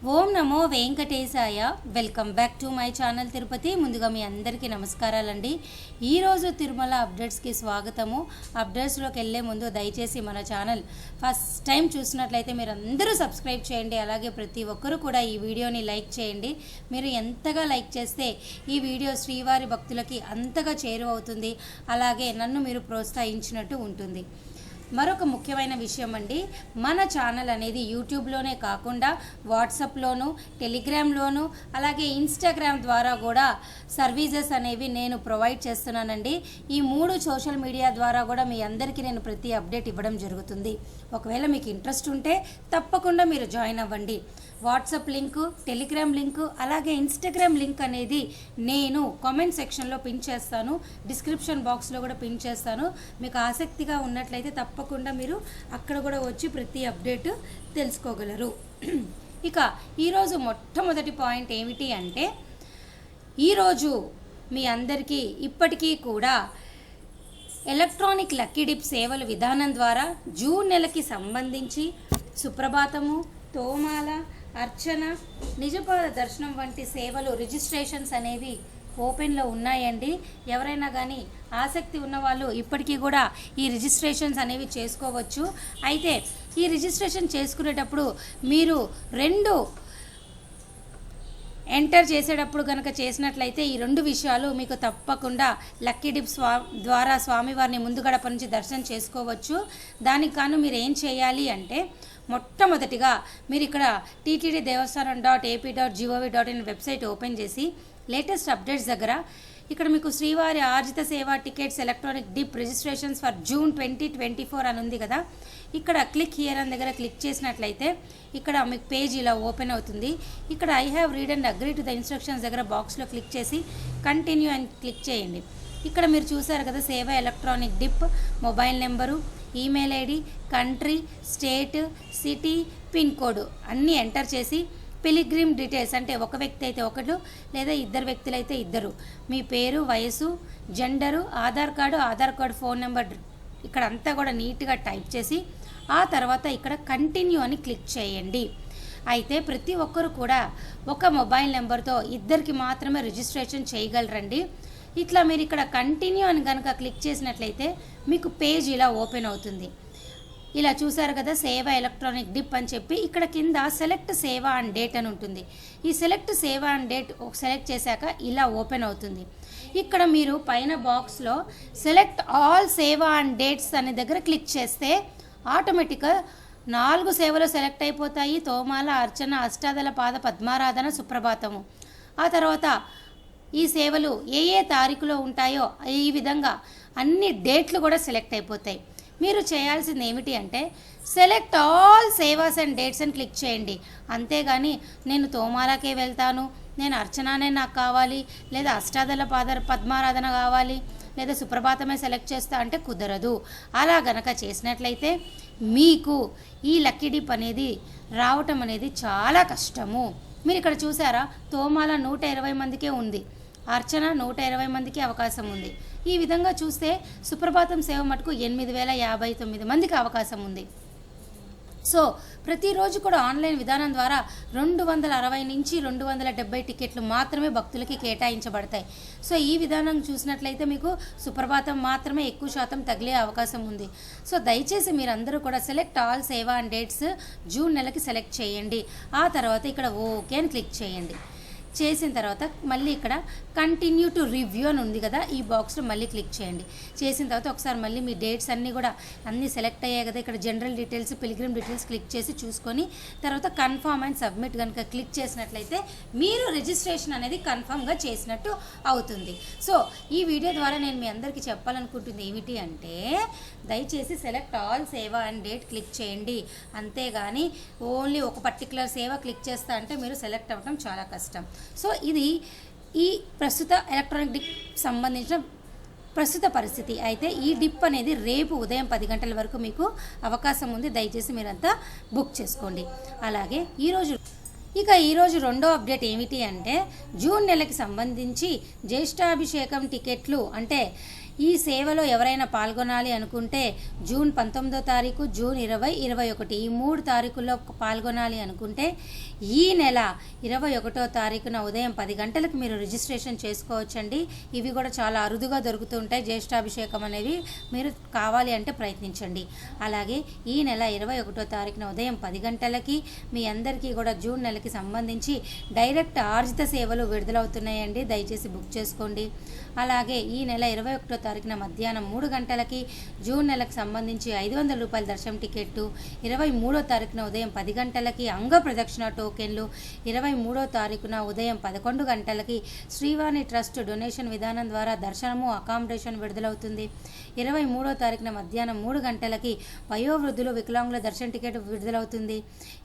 Om Namo Venkatesaya. Welcome back to my channel Tirupati. ముందుగా మీ అందరికీ నమస్కారాలండి. ఈరోజు తిరుమల అప్డేట్స్కి స్వాగతము. అప్డేట్స్లోకి వెళ్ళే ముందు దయచేసి మన ఛానల్ ఫస్ట్ టైం చూసినట్లయితే మీరు అందరూ సబ్స్క్రైబ్ చేయండి. అలాగే ప్రతి ఒక్కరూ కూడా ఈ వీడియోని లైక్ చేయండి. మీరు ఎంతగా లైక్ చేస్తే ఈ వీడియో శ్రీవారి భక్తులకి అంతగా చేరువవుతుంది. అలాగే నన్ను మీరు ప్రోత్సహించినట్టు ఉంటుంది. మరొక ముఖ్యమైన విషయం అండి, మన ఛానల్ అనేది యూట్యూబ్లోనే కాకుండా వాట్సాప్లోను, టెలిగ్రామ్లోను, అలాగే ఇన్స్టాగ్రామ్ ద్వారా కూడా సర్వీసెస్ అనేవి నేను ప్రొవైడ్ చేస్తున్నానండి. ఈ 3 సోషల్ మీడియా ద్వారా కూడా మీ అందరికీ నేను ప్రతి అప్డేట్ ఇవ్వడం జరుగుతుంది. ఒకవేళ మీకు ఇంట్రెస్ట్ ఉంటే తప్పకుండా మీరు జాయిన్ అవ్వండి. వాట్సాప్ లింకు, టెలిగ్రామ్ లింకు, అలాగే ఇన్స్టాగ్రామ్ లింక్ అనేది నేను కామెంట్ సెక్షన్లో పిన్ చేస్తాను, డిస్క్రిప్షన్ బాక్స్లో కూడా పిన్ చేస్తాను. మీకు ఆసక్తిగా ఉన్నట్లయితే తప్పకుండా మీరు అక్కడ కూడా వచ్చి ప్రతి అప్డేట్ తెలుసుకోగలరు. ఇక ఈరోజు మొట్టమొదటి పాయింట్ ఏమిటి అంటే, ఈరోజు మీ అందరికీ ఇప్పటికీ కూడా ఎలక్ట్రానిక్ లక్కీ డిప్ సేవల విధానం ద్వారా జూన్ నెలకి సంబంధించి సుప్రభాతము, తోమాల, అర్చన, నిజపాద దర్శనం వంటి సేవలు రిజిస్ట్రేషన్స్ అనేవి ఓపెన్లో ఉన్నాయండి. ఎవరైనా కానీ ఆసక్తి ఉన్నవాళ్ళు ఇప్పటికీ కూడా ఈ రిజిస్ట్రేషన్స్ అనేవి చేసుకోవచ్చు. అయితే ఈ రిజిస్ట్రేషన్ చేసుకునేటప్పుడు మీరు 2 ఎంటర్ చేసేటప్పుడు కనుక చేసినట్లయితే ఈ 2 విషయాలు మీకు తప్పకుండా లక్కీ డిప్ ద్వారా స్వామివారిని ముందు గడప నుంచి దర్శనం చేసుకోవచ్చు. దానికి కాను మీరు ఏం చేయాలి అంటే, మొట్టమొదటిగా మీరు ఇక్కడ ttddevastaanam.ap.gov.in వెబ్సైట్ ఓపెన్ చేసి లేటెస్ట్ అప్డేట్స్ దగ్గర ఇక్కడ మీకు శ్రీవారి ఆర్జిత సేవా tickets electronic dip registrations for June 2024 అని ఉంది కదా. ఇక్కడ క్లిక్ హియర్ అని దగ్గర క్లిక్ చేసినట్లయితే ఇక్కడ మీకు పేజ్ ఇలా ఓపెన్ అవుతుంది. ఇక్కడ I have read and agree to the instructions దగ్గర బాక్స్లో క్లిక్ చేసి కంటిన్యూ అని క్లిక్ చేయండి. ఇక్కడ మీరు చూసారు కదా, సేవ electronic dip, mobile number, email ID, country, state, city, pin code అన్నీ ఎంటర్ చేసి పిలిగ్రిమ్ డీటెయిల్స్ అంటే ఒక వ్యక్తి అయితే ఒకరు లేదా 2 వ్యక్తులైతే 2, మీ పేరు, వయసు, gender, Aadhaar card, phone number ఇక్కడ అంతా కూడా నీట్గా టైప్ చేసి ఆ తర్వాత ఇక్కడ కంటిన్యూ అని క్లిక్ చేయండి. అయితే ప్రతి ఒక్కరు కూడా ఒక మొబైల్ నెంబర్తో 2కి మాత్రమే రిజిస్ట్రేషన్ చేయగలరండి. ఇట్లా మీరు ఇక్కడ కంటిన్యూ అని కనుక క్లిక్ చేసినట్లయితే మీకు పేజ్ ఇలా ఓపెన్ అవుతుంది. ఇలా చూసారు కదా, సేవ ఎలక్ట్రానిక్ డిప్ అని చెప్పి ఇక్కడ కింద సెలెక్ట్ సేవ అండ్ డేట్ అని ఉంటుంది. ఈ సెలెక్ట్ సేవ అండ్ డేట్ సెలెక్ట్ చేశాక ఇలా ఓపెన్ అవుతుంది. ఇక్కడ మీరు పైన బాక్స్లో సెలెక్ట్ ఆల్ సేవ అండ్ డేట్స్ అనే దగ్గర క్లిక్ చేస్తే ఆటోమేటిక్గా 4 సేవలు సెలెక్ట్ అయిపోతాయి. తోమాల, అర్చన, అష్టాదళ పాద పద్మారాధన, సుప్రభాతము. ఆ తర్వాత ఈ సేవలు ఏ తారీఖులో ఉంటాయో ఈ విధంగా అన్ని డేట్లు కూడా సెలెక్ట్ అయిపోతాయి. మీరు చేయాల్సింది ఏమిటి అంటే, select all sevas and dates అని క్లిక్ చేయండి. అంతేగాని నేను తోమాలకే వెళ్తాను, నేను అర్చనానే నాకు కావాలి, లేదా అష్టాదళ పద్మారాధన కావాలి, లేదా సుప్రభాతమే సెలెక్ట్ చేస్తా అంటే కుదరదు. అలా గనక చేసినట్లయితే మీకు ఈ లక్కీ డిప్ అనేది రావటం అనేది చాలా కష్టము. మీరు ఇక్కడ చూసారా, తోమాల 120 మందికే ఉంది, అర్చన 120 మందికి అవకాశం ఉంది. ఈ విధంగా చూస్తే సుప్రభాతం సేవ మటుకు 8059 మందికి అవకాశం ఉంది. సో ప్రతిరోజు కూడా ఆన్లైన్ విధానం ద్వారా 260 నుంచి 270 టికెట్లు మాత్రమే భక్తులకి కేటాయించబడతాయి. సో ఈ విధానం చూసినట్లయితే మీకు సుప్రభాతం మాత్రమే ఎక్కువ శాతం తగిలే అవకాశం ఉంది. సో దయచేసి మీరందరూ కూడా సెలెక్ట్ ఆల్ సేవ అండ్ డేట్స్ జూన్ నెలకి సెలెక్ట్ చేయండి. ఆ తర్వాత ఇక్కడ ఓకే అని క్లిక్ చేయండి. చేసిన తర్వాత మళ్ళీ ఇక్కడ కంటిన్యూ టు రివ్యూ అని ఉంది కదా, ఈ బాక్స్లో మళ్ళీ క్లిక్ చేయండి. చేసిన తర్వాత ఒకసారి మళ్ళీ మీ డేట్స్ అన్నీ కూడా అన్నీ సెలెక్ట్ అయ్యాయి కదా, ఇక్కడ general details, pilgrim details click చేసి చూసుకొని తర్వాత కన్ఫర్మ్ అండ్ సబ్మిట్ కనుక క్లిక్ చేసినట్లయితే మీరు రిజిస్ట్రేషన్ అనేది కన్ఫర్మ్గా చేసినట్టు అవుతుంది. సో ఈ వీడియో ద్వారా నేను మీ అందరికీ చెప్పాలనుకుంటుంది ఏమిటి అంటే, దయచేసి సెలెక్ట్ ఆల్ సేవ అండ్ డేట్ క్లిక్ చేయండి. అంతేగాని ఓన్లీ ఒక పర్టికులర్ సేవ క్లిక్ చేస్తా అంటే మీరు సెలెక్ట్ అవ్వడం చాలా కష్టం. సో ఇది ఈ ప్రస్తుత ఎలక్ట్రానిక్ డిప్ సంబంధించిన ప్రస్తుత పరిస్థితి. అయితే ఈ డిప్ అనేది రేపు ఉదయం 10 గంటల వరకు మీకు అవకాశం ఉంది. దయచేసి మీరంతా బుక్ చేసుకోండి. అలాగే ఈరోజు రెండో అప్డేట్ ఏమిటి అంటే, జూన్ నెలకి సంబంధించి జ్యేష్ఠాభిషేకం టికెట్లు అంటే ఈ సేవలో ఎవరైనా పాల్గొనాలి అనుకుంటే జూన్ 19వ తారీఖు, జూన్ 20, 21 ఈ 3 తారీఖుల్లో పాల్గొనాలి అనుకుంటే ఈ నెల 21వ తారీఖున ఉదయం 10 గంటలకు మీరు రిజిస్ట్రేషన్ చేసుకోవచ్చండి. ఇవి కూడా చాలా అరుదుగా దొరుకుతుంటాయి. జ్యేష్ఠాభిషేకం అనేవి మీరు కావాలి అంటే ప్రయత్నించండి. అలాగే ఈ నెల 21వ తారీఖున ఉదయం 10 గంటలకి మీ అందరికీ కూడా జూన్ నెలకి సంబంధించి డైరెక్ట్ ఆర్జిత సేవలు విడుదలవుతున్నాయండి. దయచేసి బుక్ చేసుకోండి. అలాగే ఈ నెల 21వ తారీఖున మధ్యాహ్నం 3 గంటలకి జూన్ నెలకు సంబంధించి 500 రూపాయల దర్శనం టికెట్టు, 23వ తారీఖున ఉదయం 10 గంటలకి అంగ ప్రదక్షిణ టోకెన్లు, 23వ తారీఖున ఉదయం 11 గంటలకి శ్రీవాణి ట్రస్ట్ డొనేషన్ విధానం ద్వారా దర్శనము అకామిడేషన్ విడుదలవుతుంది. 23వ తారీఖున మధ్యాహ్నం 3 గంటలకి వయోవృద్ధులు వికలాంగుల దర్శన టికెట్ విడుదలవుతుంది.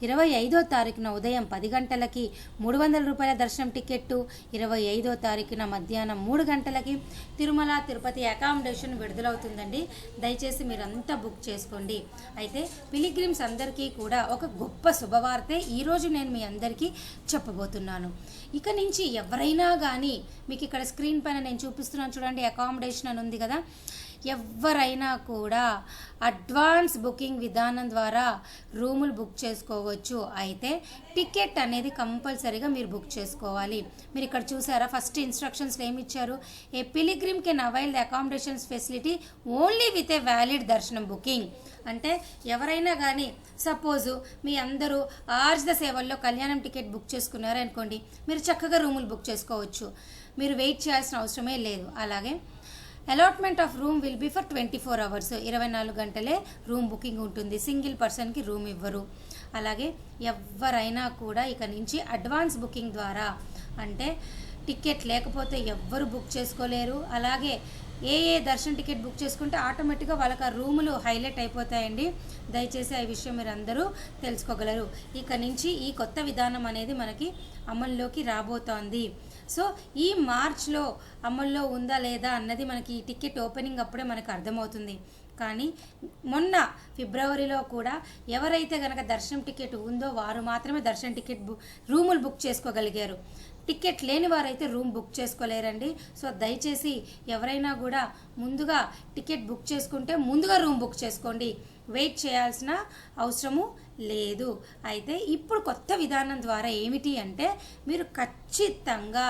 25వ తారీఖున ఉదయం 10 గంటలకి 300 రూపాయల దర్శనం టికెట్టు, 25వ తారీఖున మధ్యాహ్నం 3 గంటలకి తిరుమల తిరుపతి అకామిడేషన్ విడుదలవుతుందండి. దయచేసి మీరంతా బుక్ చేసుకోండి. అయితే పిలిగ్రిమ్స్ అందరికీ కూడా ఒక గొప్ప శుభవార్తే ఈరోజు నేను మీ అందరికీ చెప్పబోతున్నాను. ఇక నుంచి ఎవరైనా కానీ మీకు ఇక్కడ స్క్రీన్ పైన నేను చూపిస్తున్నాను చూడండి, అకామిడేషన్ అని ఉంది కదా, ఎవరైనా కూడా అడ్వాన్స్ బుకింగ్ విధానం ద్వారా రూములు బుక్ చేసుకోవచ్చు. అయితే టికెట్ అనేది కంపల్సరీగా మీరు బుక్ చేసుకోవాలి. మీరు ఇక్కడ చూసారా, ఫస్ట్ ఇన్స్ట్రక్షన్స్ ఏమి ఇచ్చారు, a pilgrim can avail the accommodations facility only with a valid దర్శనం బుకింగ్. అంటే ఎవరైనా కానీ సపోజు మీ అందరూ ఆర్జిత సేవల్లో కళ్యాణం టికెట్ బుక్ చేసుకున్నారనుకోండి, మీరు చక్కగా రూములు బుక్ చేసుకోవచ్చు. మీరు వెయిట్ చేయాల్సిన అవసరమే లేదు. అలాగే allotment of room will be for 24 hours, 24 గంటలే రూమ్ బుకింగ్ ఉంటుంది. సింగిల్ పర్సన్కి రూమ్ ఇవ్వరు. అలాగే ఎవరైనా కూడా ఇక నుంచి అడ్వాన్స్ బుకింగ్ ద్వారా, అంటే టికెట్ లేకపోతే ఎవ్వరు బుక్ చేసుకోలేరు. అలాగే ఏ దర్శన టికెట్ బుక్ చేసుకుంటే ఆటోమేటిక్గా వాళ్ళకి ఆ రూములు హైలైట్ అయిపోతాయండి. దయచేసి ఆ విషయం మీరు అందరూ తెలుసుకోగలరు. ఇక నుంచి ఈ కొత్త విధానం అనేది మనకి అమల్లోకి రాబోతోంది. సో ఈ మార్చ్లో అమల్లో ఉందా లేదా అన్నది మనకి ఈ టికెట్ ఓపెనింగ్ అప్పుడే మనకు అర్థమవుతుంది. కానీ మొన్న ఫిబ్రవరిలో కూడా ఎవరైతే కనుక దర్శనం టికెట్ ఉందో వారు మాత్రమే దర్శనం టికెట్ రూములు బుక్ చేసుకోగలిగారు. టికెట్ లేని వారైతే రూమ్ బుక్ చేసుకోలేరండి. సో దయచేసి ఎవరైనా కూడా ముందుగా టికెట్ బుక్ చేసుకుంటే ముందుగా రూమ్ బుక్ చేసుకోండి. వెయిట్ చేయాల్సిన అవసరము లేదు. అయితే ఇప్పుడు కొత్త విధానం ద్వారా ఏమిటి అంటే మీరు ఖచ్చితంగా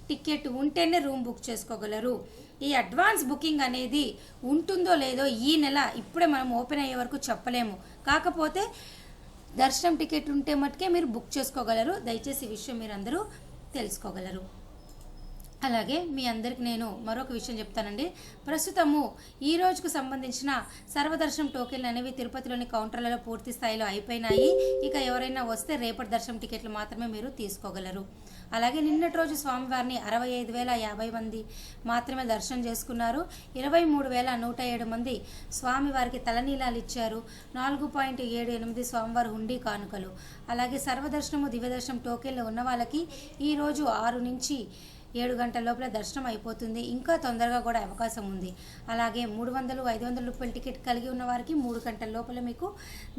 టికెట్ ఉంటేనే రూమ్ బుక్ చేసుకోగలరు. ఈ అడ్వాన్స్ బుకింగ్ అనేది ఉంటుందో లేదో ఈ నెల ఇప్పుడే మనం ఓపెన్ అయ్యే వరకు చెప్పలేము. కాకపోతే దర్శనం టికెట్ ఉంటే మటుకే మీరు బుక్ చేసుకోగలరు. దయచేసి ఈ విషయం మీరు అందరూ తెలుసుకోగలరు. అలాగే మీ అందరికి నేను మరొక విషయం చెప్తానండి. ప్రస్తుతము ఈ రోజుకు సంబంధించిన సర్వదర్శనం టోకెన్లు అనేవి తిరుపతిలోని కౌంటర్లలో పూర్తి స్థాయిలో అయిపోయినాయి. ఇక ఎవరైనా వస్తే రేపటి దర్శనం టికెట్లు మాత్రమే మీరు తీసుకోగలరు. అలాగే నిన్నటి రోజు స్వామివారిని 65,050 మంది మాత్రమే దర్శనం చేసుకున్నారు. 23,107 మంది స్వామివారికి తలనీలాలు ఇచ్చారు. 4.78 స్వామివారి హుండీ కానుకలు. అలాగే సర్వదర్శనము దివ్యదర్శనం టోకెన్లు ఉన్న వాళ్ళకి ఈరోజు 6 నుంచి 7 గంటల లోపల దర్శనం అయిపోతుంది. ఇంకా తొందరగా కూడా అవకాశం ఉంది. అలాగే 300, 500 రూపాయల టికెట్ కలిగి ఉన్న వారికి 3 గంటల లోపల మీకు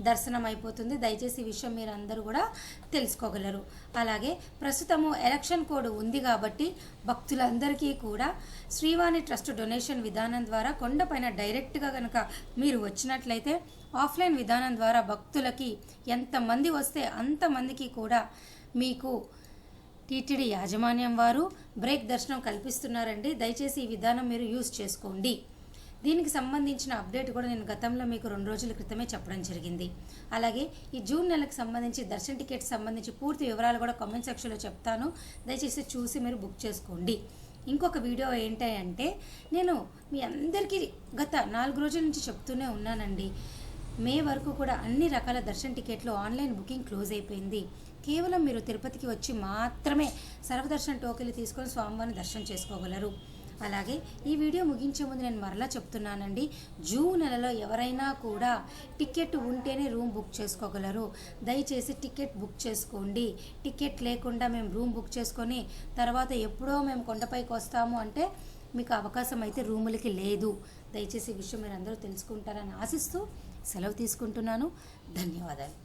దర్శనం అయిపోతుంది. దయచేసి ఈ విషయం మీరు అందరూ కూడా తెలుసుకోగలరు. అలాగే ప్రస్తుతము ఎలక్షన్ కోడ్ ఉంది కాబట్టి భక్తులందరికీ కూడా శ్రీవాణి ట్రస్ట్ డొనేషన్ విధానం ద్వారా కొండపైన డైరెక్ట్గా కనుక మీరు వచ్చినట్లయితే ఆఫ్లైన్ విధానం ద్వారా భక్తులకి ఎంతమంది వస్తే అంతమందికి కూడా మీకు టీటీడీ యాజమాన్యం వారు బ్రేక్ దర్శనం కల్పిస్తున్నారండి. దయచేసి ఈ విధానం మీరు యూజ్ చేసుకోండి. దీనికి సంబంధించిన అప్డేట్ కూడా నేను గతంలో మీకు 2 రోజుల క్రితమే చెప్పడం జరిగింది. అలాగే ఈ జూన్ నెలకు సంబంధించి దర్శన టికెట్ సంబంధించి పూర్తి వివరాలు కూడా కామెంట్ సెక్షన్లో చెప్తాను. దయచేసి చూసి మీరు బుక్ చేసుకోండి. ఇంకొక వీడియో ఏంటంటే నేను మీ అందరికీ గత 4 రోజుల నుంచి చెప్తూనే ఉన్నానండి. మే వరకు కూడా అన్ని రకాల దర్శన టికెట్లు ఆన్లైన్ బుకింగ్ క్లోజ్ అయిపోయింది. కేవలం మీరు తిరుపతికి వచ్చి మాత్రమే సర్వదర్శన టోకెన్లు తీసుకొని స్వామివారిని దర్శనం చేసుకోగలరు. అలాగే ఈ వీడియో ముగించే ముందు నేను మరలా చెప్తున్నానండి, జూన్ నెలలో ఎవరైనా కూడా టికెట్ ఉంటేనే రూమ్ బుక్ చేసుకోగలరు. దయచేసి టికెట్ బుక్ చేసుకోండి. టికెట్ లేకుండా మేము రూమ్ బుక్ చేసుకొని తర్వాత ఎప్పుడో మేము కొండపైకి వస్తాము అంటే మీకు అవకాశం అయితే రూములకి లేదు. దయచేసి ఈ విషయం మీరు అందరూ తెలుసుకుంటారని ఆశిస్తూ సెలవు తీసుకుంటున్నాను. ధన్యవాదాలు.